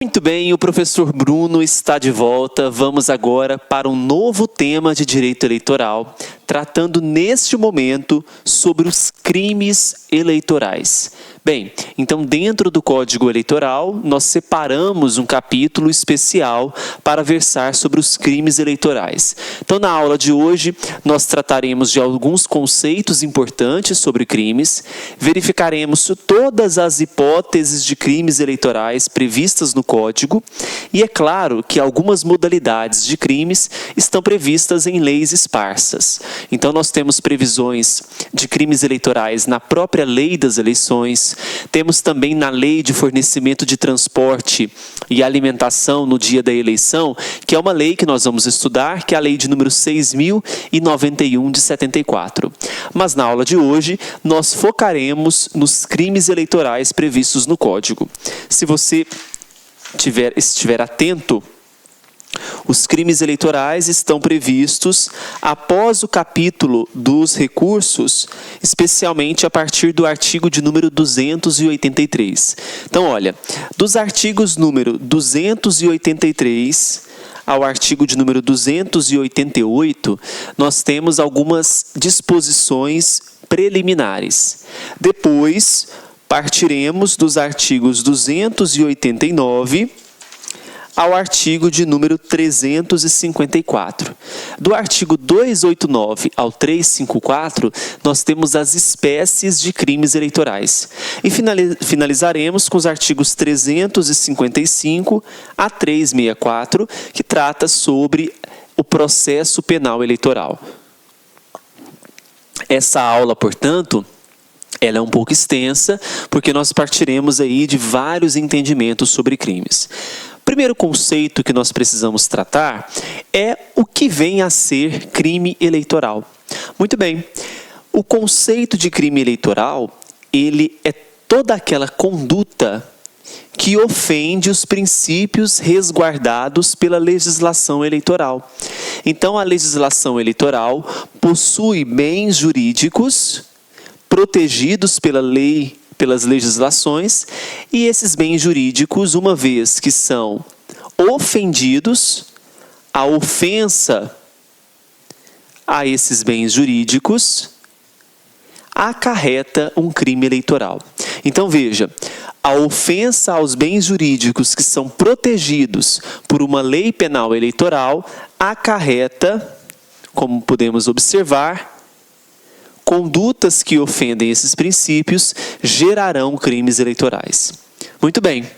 Muito bem, o professor Bruno está de volta. Vamos agora para um novo tema de direito eleitoral, tratando neste momento sobre os crimes eleitorais. Bem, então dentro do Código Eleitoral, nós separamos um capítulo especial para versar sobre os crimes eleitorais. Então na aula de hoje, nós trataremos de alguns conceitos importantes sobre crimes, verificaremos todas as hipóteses de crimes eleitorais previstas no Código, e é claro que algumas modalidades de crimes estão previstas em leis esparsas. Então nós temos previsões de crimes eleitorais na própria Lei das Eleições, temos também na Lei de Fornecimento de Transporte e Alimentação no dia da eleição, que é uma lei que nós vamos estudar, que é a Lei de número 6.091 de 74. Mas na aula de hoje, nós focaremos nos crimes eleitorais previstos no Código. Se você estiver atento, os crimes eleitorais estão previstos após o capítulo dos recursos, especialmente a partir do artigo de número 283. Então, olha, dos artigos número 283 ao artigo de número 288, nós temos algumas disposições preliminares. Depois, partiremos dos artigos 289 ao artigo de número 354. Do artigo 289 ao 354, nós temos as espécies de crimes eleitorais. E finalizaremos com os artigos 355 a 364, que trata sobre o processo penal eleitoral. Essa aula, portanto, ela é um pouco extensa, porque nós partiremos aí de vários entendimentos sobre crimes. O primeiro conceito que nós precisamos tratar é o que vem a ser crime eleitoral. Muito bem, o conceito de crime eleitoral, ele é toda aquela conduta que ofende os princípios resguardados pela legislação eleitoral. Então, a legislação eleitoral possui bens jurídicos protegidos pela lei, pelas legislações, e esses bens jurídicos, uma vez que são ofendidos, a ofensa a esses bens jurídicos acarreta um crime eleitoral. Então veja, a ofensa aos bens jurídicos que são protegidos por uma lei penal eleitoral acarreta, como podemos observar, condutas que ofendem esses princípios gerarão crimes eleitorais. Muito bem.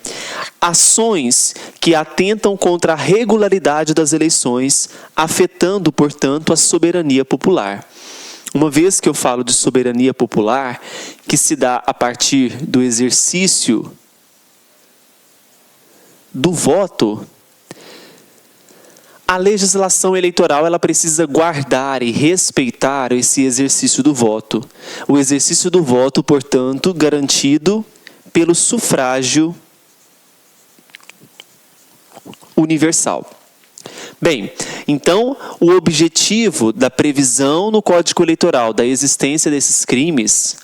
Ações que atentam contra a regularidade das eleições, afetando, portanto, a soberania popular. Uma vez que eu falo de soberania popular, que se dá a partir do exercício do voto, a legislação eleitoral ela precisa guardar e respeitar esse exercício do voto. O exercício do voto, portanto, garantido pelo sufrágio universal. Bem, então, o objetivo da previsão no Código Eleitoral da existência desses crimes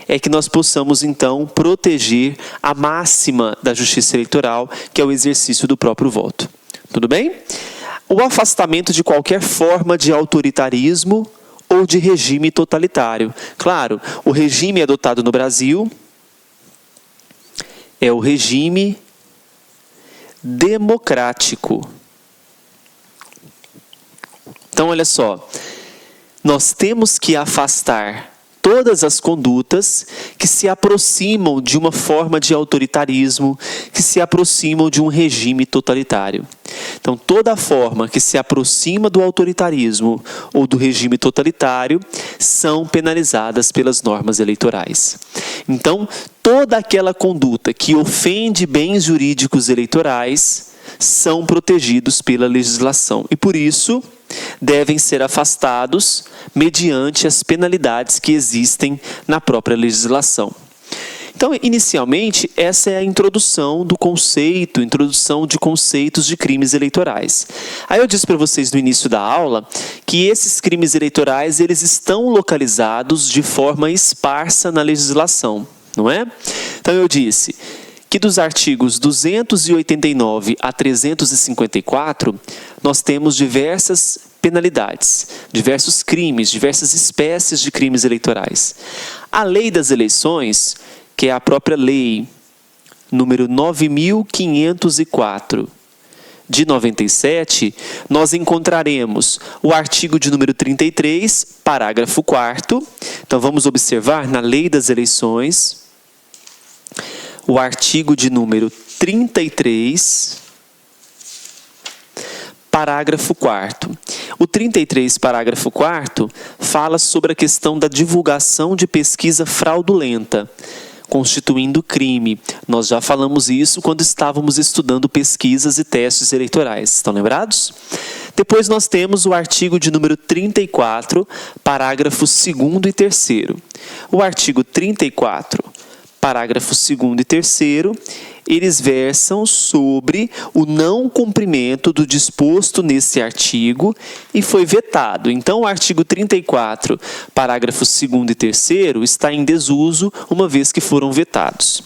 é que nós possamos, então, proteger a máxima da justiça eleitoral, que é o exercício do próprio voto. Tudo bem? O afastamento de qualquer forma de autoritarismo ou de regime totalitário. Claro, o regime adotado no Brasil é o regime democrático. Então, olha só, nós temos que afastar todas as condutas que se aproximam de uma forma de autoritarismo, que se aproximam de um regime totalitário. Então, toda forma que se aproxima do autoritarismo ou do regime totalitário são penalizadas pelas normas eleitorais. Então, toda aquela conduta que ofende bens jurídicos eleitorais são protegidos pela legislação e, por isso, devem ser afastados mediante as penalidades que existem na própria legislação. Então, inicialmente, essa é a introdução do conceito, introdução de conceitos de crimes eleitorais. Aí eu disse para vocês no início da aula que esses crimes eleitorais eles estão localizados de forma esparsa na legislação, não é? Então eu disse que dos artigos 289 a 354, nós temos diversas penalidades, diversos crimes, diversas espécies de crimes eleitorais. A Lei das Eleições, que é a própria lei número 9.504 de 97, nós encontraremos o artigo de número 33, parágrafo 4º. Então, vamos observar na Lei das Eleições, o artigo de número 33, parágrafo 4º. O 33, parágrafo 4º, fala sobre a questão da divulgação de pesquisa fraudulenta, constituindo crime. Nós já falamos isso quando estávamos estudando pesquisas e testes eleitorais. Estão lembrados? Depois nós temos o artigo de número 34, parágrafos 2º e 3º. O artigo 34, parágrafos 2º e 3º, eles versam sobre o não cumprimento do disposto nesse artigo e foi vetado. Então, o artigo 34, parágrafos 2º e 3º, está em desuso, uma vez que foram vetados.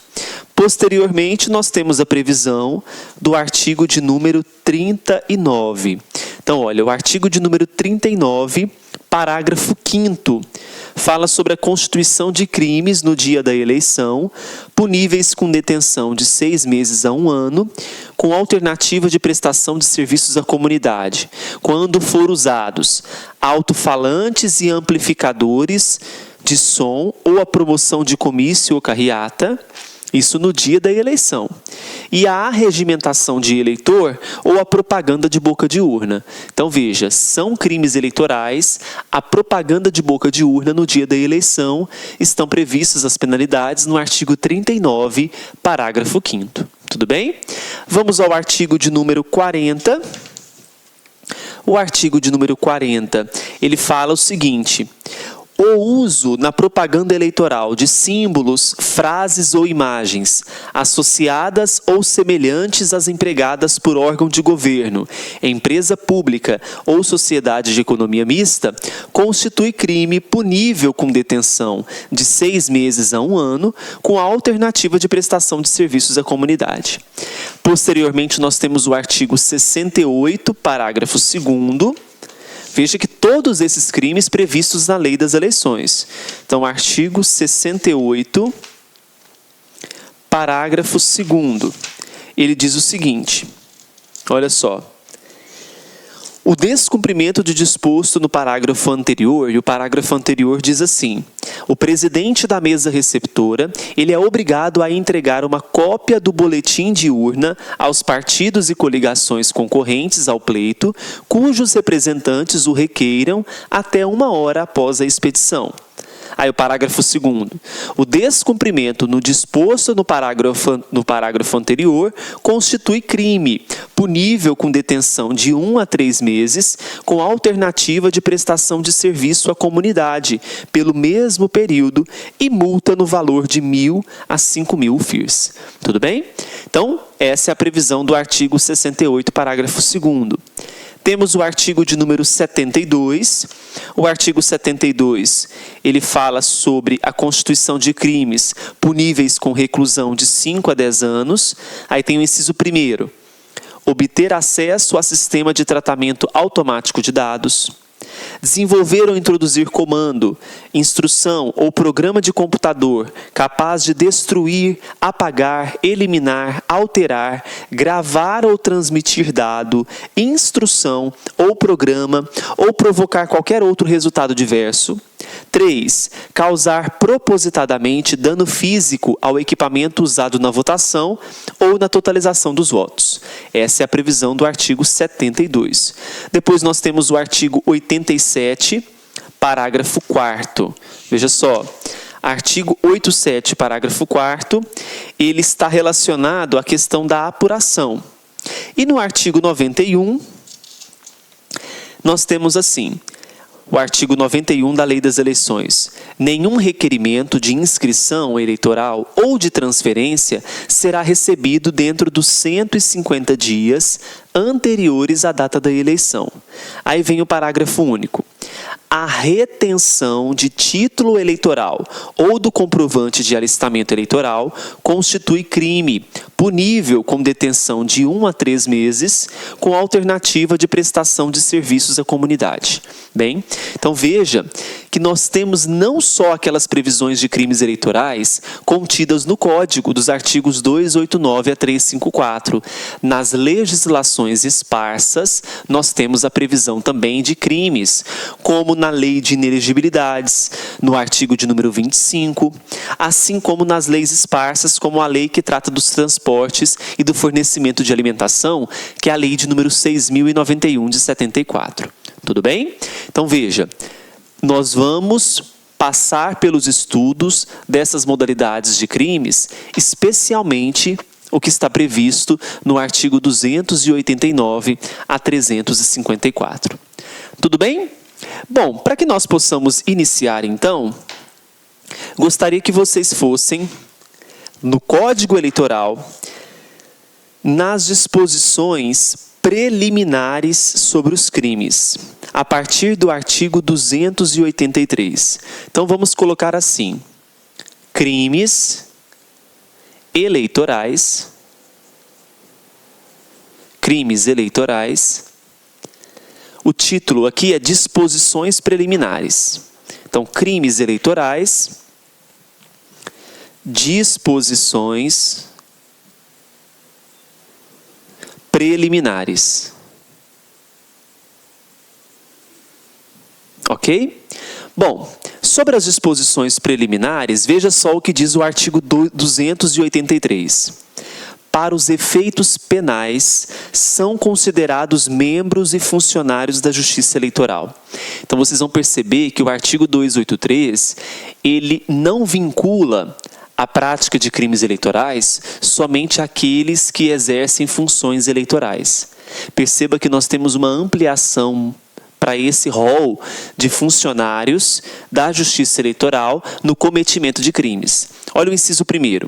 Posteriormente, nós temos a previsão do artigo de número 39. Então, olha, o artigo de número 39, parágrafo 5º, fala sobre a constituição de crimes no dia da eleição, puníveis com detenção de 6 meses a 1 ano, com alternativa de prestação de serviços à comunidade, quando for usados alto-falantes e amplificadores de som ou a promoção de comício ou carreata, isso no dia da eleição. E a arregimentação de eleitor ou a propaganda de boca de urna. Então, veja, são crimes eleitorais, a propaganda de boca de urna no dia da eleição, estão previstas as penalidades no artigo 39, parágrafo 5º. Tudo bem? Vamos ao artigo de número 40. O artigo de número 40, ele fala o seguinte: o uso na propaganda eleitoral de símbolos, frases ou imagens associadas ou semelhantes às empregadas por órgão de governo, empresa pública ou sociedade de economia mista constitui crime punível com detenção de 6 meses a 1 ano, com a alternativa de prestação de serviços à comunidade. Posteriormente, nós temos o artigo 68, parágrafo 2º. Veja que todos esses crimes previstos na Lei das Eleições. Então, artigo 68, parágrafo 2º, ele diz o seguinte, olha só: o descumprimento de disposto no parágrafo anterior, e o parágrafo anterior diz assim: o presidente da mesa receptora, ele é obrigado a entregar uma cópia do boletim de urna aos partidos e coligações concorrentes ao pleito, cujos representantes o requeiram até 1 hora após a expedição. Aí o parágrafo 2º. O descumprimento no disposto no parágrafo anterior constitui crime, punível com detenção de 1 a 3 meses, com alternativa de prestação de serviço à comunidade, pelo mesmo período, e multa no valor de 1.000 a 5.000 FIRs. Tudo bem? Então, essa é a previsão do artigo 68, parágrafo 2º. Temos o artigo de número 72. O artigo 72, ele fala sobre a constituição de crimes puníveis com reclusão de 5 a 10 anos. Aí tem o inciso 1º. Obter acesso a sistema de tratamento automático de dados. Desenvolver ou introduzir comando, instrução ou programa de computador capaz de destruir, apagar, eliminar, alterar, gravar ou transmitir dado, instrução ou programa ou provocar qualquer outro resultado diverso. 3. Causar propositadamente dano físico ao equipamento usado na votação ou na totalização dos votos. Essa é a previsão do artigo 72. Depois nós temos o artigo 87, parágrafo 4º. Veja só, artigo 87, parágrafo 4º, ele está relacionado à questão da apuração. E no artigo 91, nós temos assim: o artigo 91 da Lei das Eleições: nenhum requerimento de inscrição eleitoral ou de transferência será recebido dentro dos 150 dias anteriores à data da eleição. Aí vem o parágrafo único. a retenção de título eleitoral ou do comprovante de alistamento eleitoral constitui crime, punível com detenção de 1 a 3 meses, com alternativa de prestação de serviços à comunidade. Bem, então veja que nós temos não só aquelas previsões de crimes eleitorais contidas no Código dos artigos 289 a 354. Nas legislações esparsas, nós temos a previsão também de crimes, como na Lei de Inelegibilidades, no artigo de número 25, assim como nas leis esparsas, como a lei que trata dos transportes e do fornecimento de alimentação, que é a Lei de número 6.091 de 74. Tudo bem? Então veja, nós vamos passar pelos estudos dessas modalidades de crimes, especialmente o que está previsto no artigo 289 a 354. Tudo bem? Bom, para que nós possamos iniciar então, gostaria que vocês fossem no Código Eleitoral, nas disposições preliminares sobre os crimes, a partir do artigo 283. Então vamos colocar assim: crimes eleitorais, o título aqui é disposições preliminares. Então, crimes eleitorais, disposições preliminares. Ok? Bom, sobre as disposições preliminares, veja só o que diz o artigo 283. Para os efeitos penais, são considerados membros e funcionários da Justiça Eleitoral. Então, vocês vão perceber que o artigo 283, ele não vincula a prática de crimes eleitorais somente àqueles que exercem funções eleitorais. Perceba que nós temos uma ampliação para esse rol de funcionários da Justiça Eleitoral no cometimento de crimes. Olha o inciso 1º.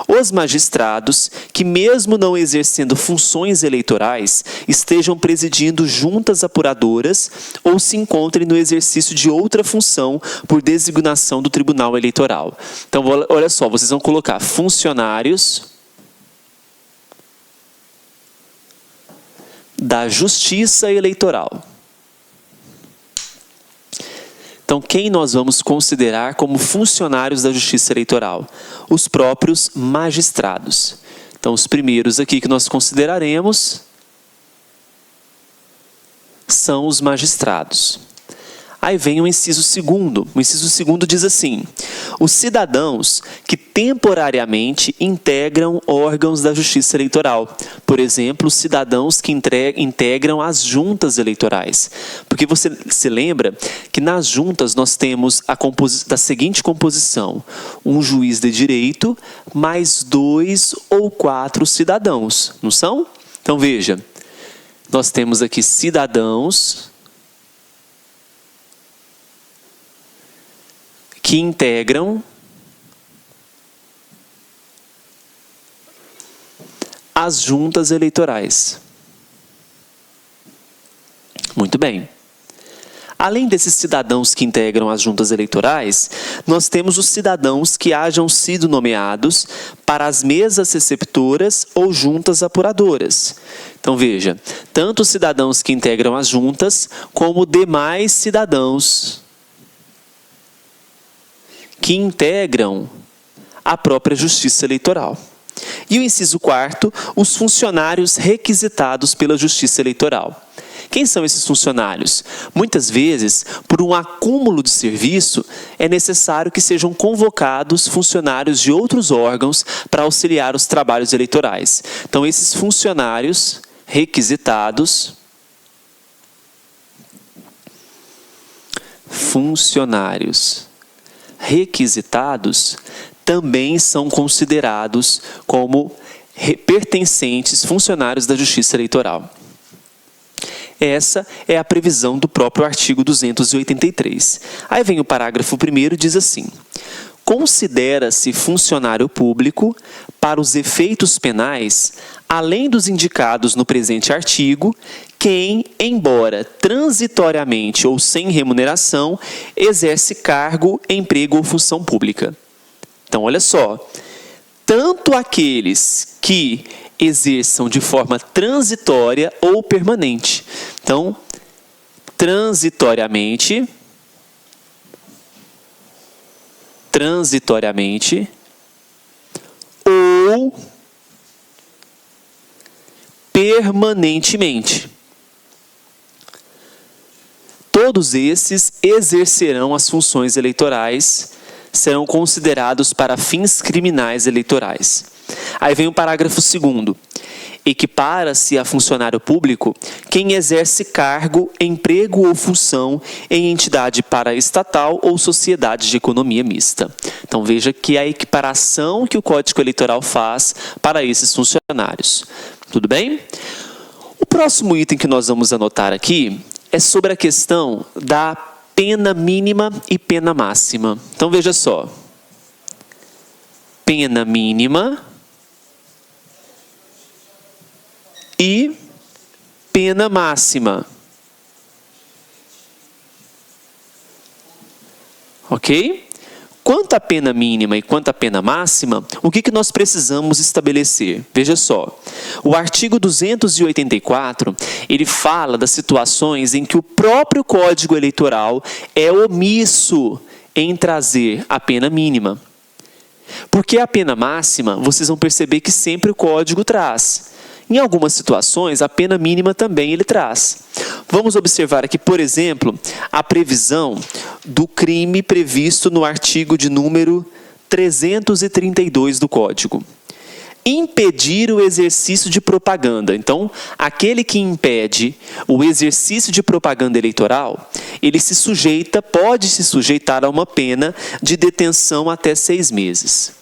Os magistrados que, mesmo não exercendo funções eleitorais, estejam presidindo juntas apuradoras ou se encontrem no exercício de outra função por designação do Tribunal Eleitoral. Então, olha só, vocês vão colocar funcionários da Justiça Eleitoral. Então, quem nós vamos considerar como funcionários da Justiça Eleitoral? Os próprios magistrados. Então, os primeiros aqui que nós consideraremos são os magistrados. Aí vem o inciso 2º. O inciso 2º diz assim: os cidadãos que temporariamente integram órgãos da Justiça Eleitoral. Por exemplo, os cidadãos que integram as juntas eleitorais. Porque você se lembra que nas juntas nós temos da seguinte composição: um juiz de direito mais 2 ou 4 cidadãos, não são? Então veja, nós temos aqui cidadãos que integram as juntas eleitorais. Muito bem. Além desses cidadãos que integram as juntas eleitorais, nós temos os cidadãos que hajam sido nomeados para as mesas receptoras ou juntas apuradoras. Então veja, tanto os cidadãos que integram as juntas, como demais cidadãos que integram a própria Justiça Eleitoral. E o inciso 4º, os funcionários requisitados pela Justiça Eleitoral. Quem são esses funcionários? Muitas vezes, por um acúmulo de serviço, é necessário que sejam convocados funcionários de outros órgãos para auxiliar os trabalhos eleitorais. Então, esses funcionários requisitados, também são considerados como pertencentes funcionários da Justiça Eleitoral. Essa é a previsão do próprio artigo 283. Aí vem o parágrafo 1º e diz assim: considera-se funcionário público, para os efeitos penais, além dos indicados no presente artigo, quem, embora transitoriamente ou sem remuneração, exerce cargo, emprego ou função pública. Então, olha só, tanto aqueles que exerçam de forma transitória ou permanente. Então, transitoriamente ou permanentemente. Todos esses exercerão as funções eleitorais, serão considerados para fins criminais eleitorais. Aí vem o parágrafo 2º. Equipara-se a funcionário público quem exerce cargo, emprego ou função em entidade paraestatal ou sociedade de economia mista. Então veja que a equiparação que o Código Eleitoral faz para esses funcionários. Tudo bem? O próximo item que nós vamos anotar aqui é sobre a questão da pena mínima e pena máxima. Então veja só. Pena mínima e pena máxima. Ok? Quanto à pena mínima e quanto à pena máxima, o que nós precisamos estabelecer? Veja só, o artigo 284, ele fala das situações em que o próprio Código Eleitoral é omisso em trazer a pena mínima. Porque a pena máxima, vocês vão perceber que sempre o Código traz. Em algumas situações, a pena mínima também ele traz. Vamos observar aqui, por exemplo, a previsão do crime previsto no artigo de número 332 do Código. Impedir o exercício de propaganda. Então, aquele que impede o exercício de propaganda eleitoral, ele pode se sujeitar a uma pena de detenção até 6 meses.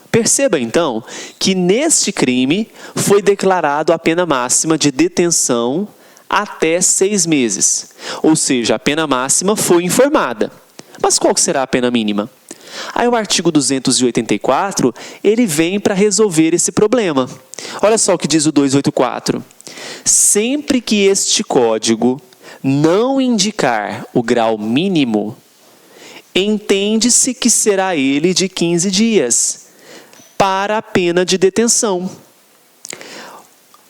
Perceba, então, que neste crime foi declarado a pena máxima de detenção até 6 meses. Ou seja, a pena máxima foi informada. Mas qual será a pena mínima? Aí o artigo 284, ele vem para resolver esse problema. Olha só o que diz o 284. Sempre que este código não indicar o grau mínimo, entende-se que será ele de 15 dias. Para a pena de detenção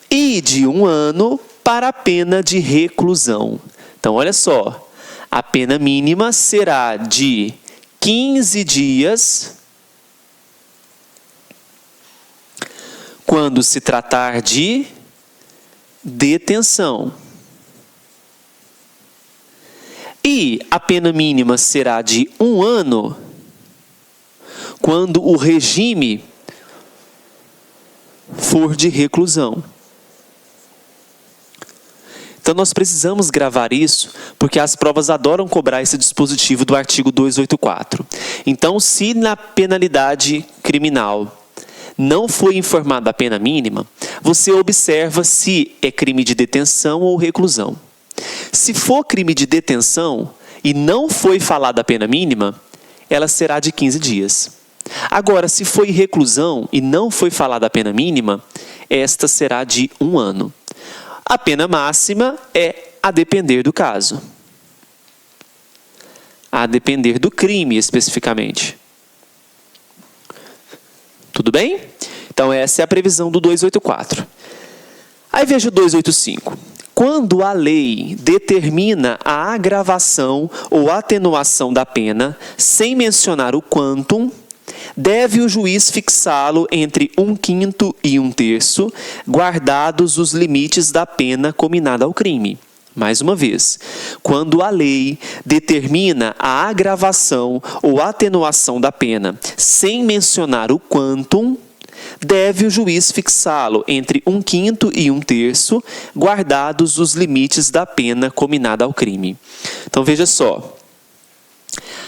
e de 1 ano para a pena de reclusão. Então, olha só, a pena mínima será de 15 dias quando se tratar de detenção. E a pena mínima será de 1 ano quando o regime for de reclusão. Então, nós precisamos gravar isso, porque as provas adoram cobrar esse dispositivo do artigo 284. Então, se na penalidade criminal não foi informada a pena mínima, você observa se é crime de detenção ou reclusão. Se for crime de detenção e não foi falada a pena mínima, ela será de 15 dias. Agora, se foi reclusão e não foi falada a pena mínima, esta será de 1 ano. A pena máxima é a depender do caso. A depender do crime, especificamente. Tudo bem? Então, essa é a previsão do 284. Aí veja o 285. Quando a lei determina a agravação ou atenuação da pena, sem mencionar o quantum, deve o juiz fixá-lo entre 1/5 e 1/3, guardados os limites da pena cominada ao crime. Mais uma vez, quando a lei determina a agravação ou atenuação da pena, sem mencionar o quantum, deve o juiz fixá-lo entre 1/5 e 1/3, guardados os limites da pena cominada ao crime. Então, veja só.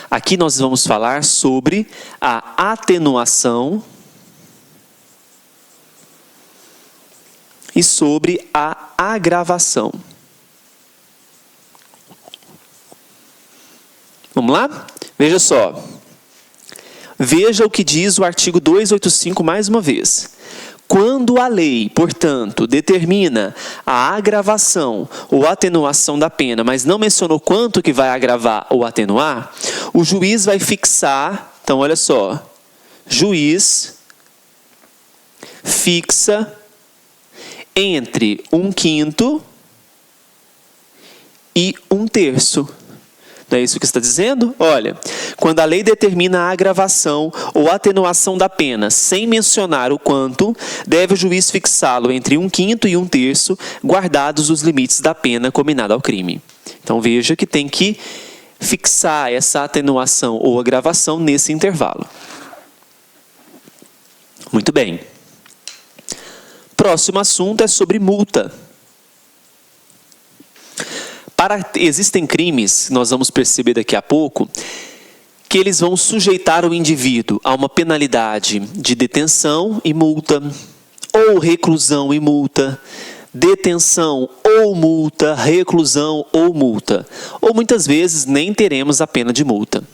Aqui nós vamos falar sobre a atenuação e sobre a agravação. Vamos lá? Veja só. Veja o que diz o artigo 285 mais uma vez. Quando a lei, portanto, determina a agravação ou atenuação da pena, mas não mencionou quanto que vai agravar ou atenuar, o juiz vai fixar, então olha só, juiz fixa entre 1/5 e 1/3. Não é isso que está dizendo? Olha, quando a lei determina a agravação ou atenuação da pena, sem mencionar o quanto, deve o juiz fixá-lo entre 1/5 e 1/3, guardados os limites da pena combinada ao crime. Então veja que tem que fixar essa atenuação ou agravação nesse intervalo. Muito bem. Próximo assunto é sobre multa. Existem crimes, nós vamos perceber daqui a pouco, que eles vão sujeitar o indivíduo a uma penalidade de detenção e multa, ou reclusão e multa, detenção ou multa, reclusão ou multa. Ou muitas vezes nem teremos a pena de multa.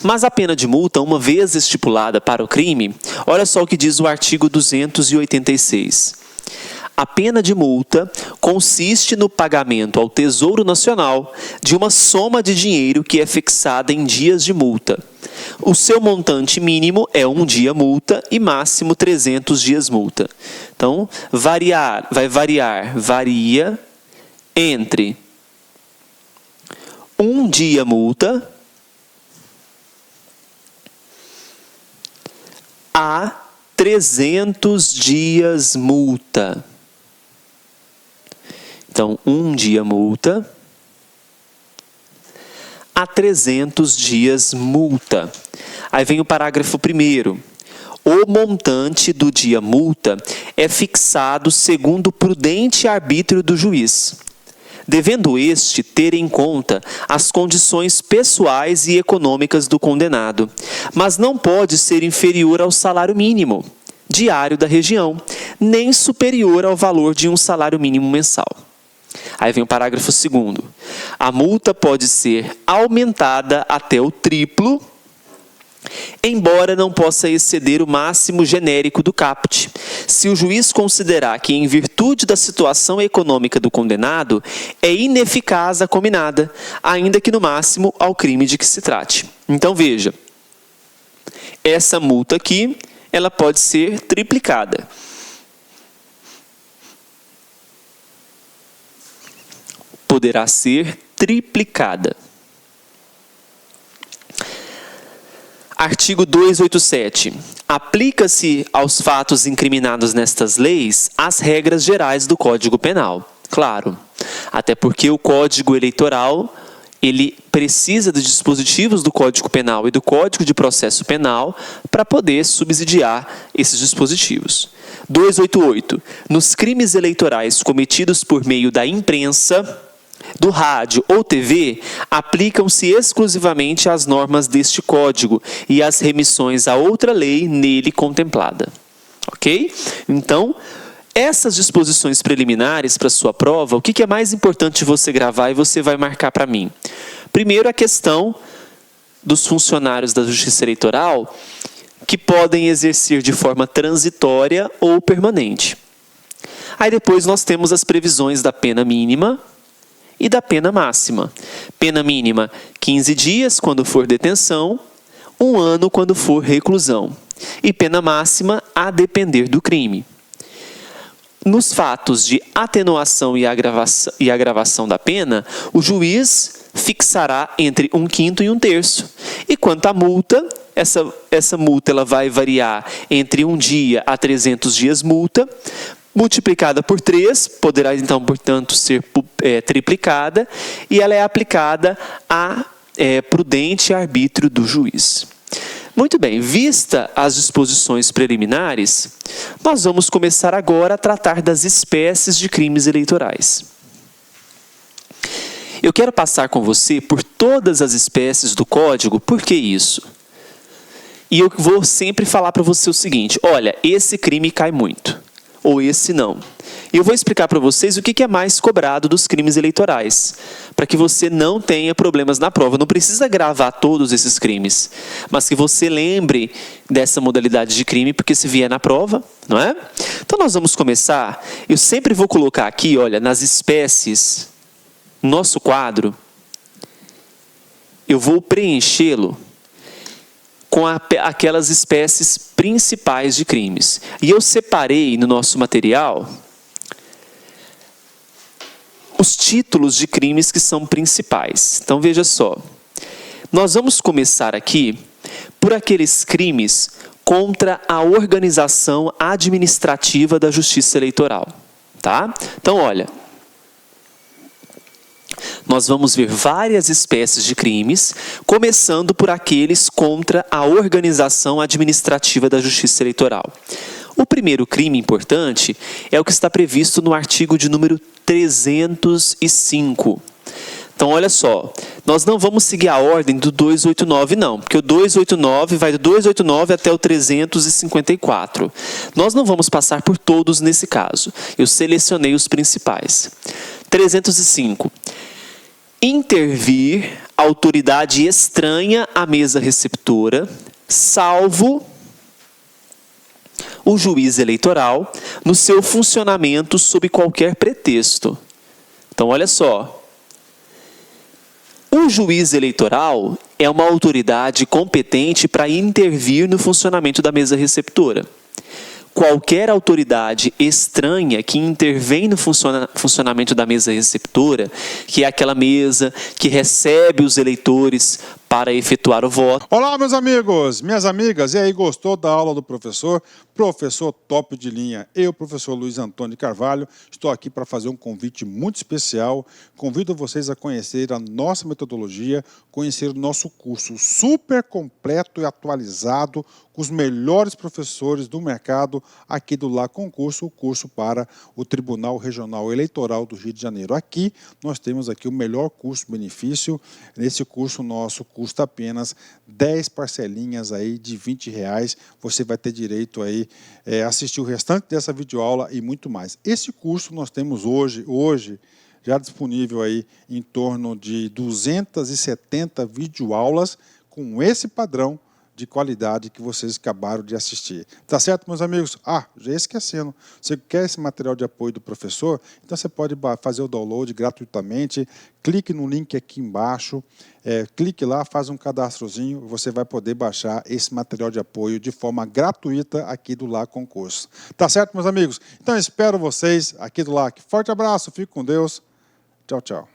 Mas a pena de multa, uma vez estipulada para o crime, olha só o que diz o artigo 286. A pena de multa consiste no pagamento ao Tesouro Nacional de uma soma de dinheiro que é fixada em dias de multa. O seu montante mínimo é 1 dia multa e máximo 300 dias multa. Então, varia entre 1 dia multa a 300 dias multa. Então, 1 dia multa a 300 dias multa. Aí vem o parágrafo 1º. O montante do dia multa é fixado segundo o prudente arbítrio do juiz, devendo este ter em conta as condições pessoais e econômicas do condenado, mas não pode ser inferior ao salário mínimo diário da região, nem superior ao valor de um salário mínimo mensal. Aí vem o parágrafo 2º. A multa pode ser aumentada até o triplo, embora não possa exceder o máximo genérico do caput, se o juiz considerar que, em virtude da situação econômica do condenado, é ineficaz a cominada, ainda que no máximo ao crime de que se trate. Então veja, essa multa aqui, ela pode ser triplicada. Poderá ser triplicada. Artigo 287. Aplica-se aos fatos incriminados nestas leis as regras gerais do Código Penal. Claro, até porque o Código Eleitoral, ele precisa dos dispositivos do Código Penal e do Código de Processo Penal para poder subsidiar esses dispositivos. 288. Nos crimes eleitorais cometidos por meio da imprensa, do rádio ou TV, aplicam-se exclusivamente as normas deste Código e as remissões a outra lei nele contemplada. Ok? Então, essas disposições preliminares para sua prova, o que é mais importante você gravar e você vai marcar para mim? Primeiro, a questão dos funcionários da Justiça Eleitoral que podem exercer de forma transitória ou permanente. Aí depois nós temos as previsões da pena mínima e da pena máxima. Pena mínima, 15 dias quando for detenção, 1 ano quando for reclusão. E pena máxima a depender do crime. Nos fatos de atenuação e agravação da pena, o juiz fixará entre 1/5 e 1/3. E quanto à multa, essa multa ela vai variar entre 1 dia a 300 dias multa, multiplicada por 3, poderá então, portanto, ser triplicada, e ela é aplicada a prudente arbítrio do juiz. Muito bem, vista as disposições preliminares, nós vamos começar agora a tratar das espécies de crimes eleitorais. Eu quero passar com você por todas as espécies do Código, por que isso? E eu vou sempre falar para você o seguinte, olha, esse crime cai muito. Ou esse não. E eu vou explicar para vocês o que é mais cobrado dos crimes eleitorais, para que você não tenha problemas na prova. Não precisa gravar todos esses crimes, mas que você lembre dessa modalidade de crime, porque se vier na prova, não é? Então nós vamos começar. Eu sempre vou colocar aqui, olha, nas espécies, nosso quadro, eu vou preenchê-lo com aquelas espécies principais de crimes. E eu separei no nosso material os títulos de crimes que são principais. Então veja só, nós vamos começar aqui por aqueles crimes contra a organização administrativa da Justiça Eleitoral, tá? Então olha, nós vamos ver várias espécies de crimes, começando por aqueles contra a organização administrativa da Justiça Eleitoral. O primeiro crime importante é o que está previsto no artigo de número 305. Então, olha só, nós não vamos seguir a ordem do 289, não, porque o 289 vai do 289 até o 354. Nós não vamos passar por todos nesse caso. Eu selecionei os principais. 305. Intervir autoridade estranha à mesa receptora, salvo o juiz eleitoral, no seu funcionamento sob qualquer pretexto. Então, olha só. O juiz eleitoral é uma autoridade competente para intervir no funcionamento da mesa receptora. Qualquer autoridade estranha que intervém no funcionamento da mesa receptora, que é aquela mesa que recebe os eleitores para efetuar o voto. Olá, meus amigos, minhas amigas, e aí, gostou da aula do professor? Professor top de linha, eu, professor Luiz Antônio Carvalho, estou aqui para fazer um convite muito especial. Convido vocês a conhecer a nossa metodologia, conhecer o nosso curso super completo e atualizado, com os melhores professores do mercado aqui do Lá Concurso, o curso para o Tribunal Regional Eleitoral do Rio de Janeiro. Aqui nós temos aqui o melhor custo-benefício. Nesse curso nosso custa apenas 10 parcelinhas aí de R$20. Você vai ter direito aí a assistir o restante dessa videoaula e muito mais. Esse curso nós temos hoje já disponível aí em torno de 270 videoaulas com esse padrão de qualidade que vocês acabaram de assistir. Tá certo, meus amigos? Já esquecendo, você quer esse material de apoio do professor? Então você pode fazer o download gratuitamente, clique no link aqui embaixo, clique lá, faz um cadastrozinho, você vai poder baixar esse material de apoio de forma gratuita aqui do Lá Concurso. Tá certo, meus amigos? Então espero vocês aqui do Lá. Forte abraço, fique com Deus. Tchau, tchau.